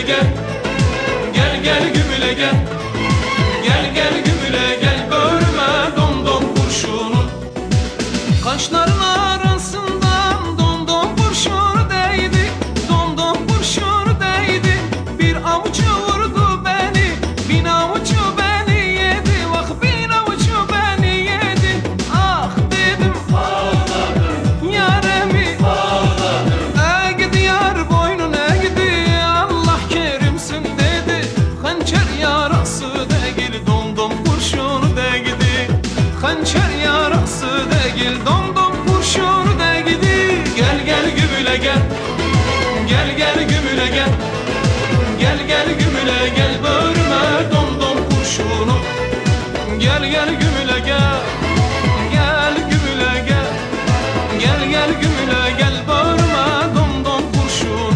gel. Gel gel gümüle gel. Gel gel gümüle gel. Börüme dom dom kurşunun. Kaşların arasından dom dom kurşunu değdi. Dom dom kurşunu değdi. Bir avucu vurdu beni. Bin avucu beni yedi. Bak bin avucu beni yedi. Ah dedim ağladım. Yaremi ağladım. Eğdi yar boynun eğdi. Allah kerimsin dedi. Hançer yarası değil dom dom kurşunu değdi. Hançer yarası değil dom dom kurşunu değdi. Gel gel gümüle gel. Gel gel gümüle gel. Gel gel gümüle gel. Börüme dom dom kurşunu. Gel gel gümüle gel. Gel gümüle gel. Gel gel gümüle gel. Börüme dom dom kurşunu.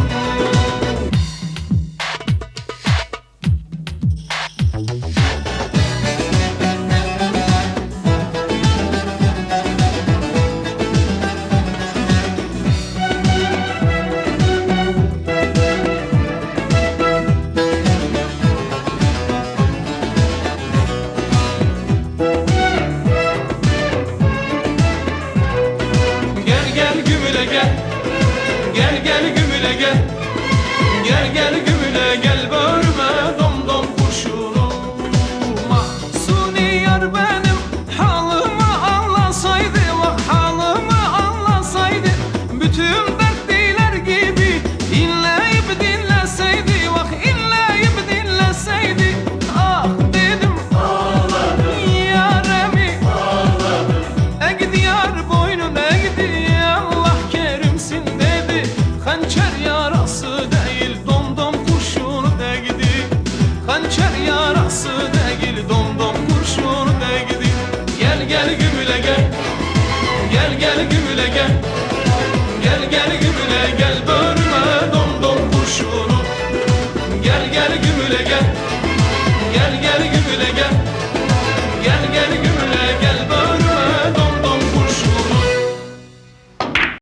Gel gel gümüle gel. Gel gel gümüle gel. Gel gel gümüle gel. Börüme dom dom kurşunu. Mahsuni yar benim halımı anlasaydı. Bak halımı anlasaydı. Bütün dertliler gibi inleyip dinleseydi. Bak inleyip dinleseydi. Ah dedim ağladım. Yaremi ağladım. Eğdi yar boynun eğdi. Allah kerimsin dedi. Hançer yarası değil dom dom kurşunu değdi. Hançer yarası değil dom dom kurşunu değdi. Gel gel gümüle gel. Gel gel gümüle gel. Gel gel gümüle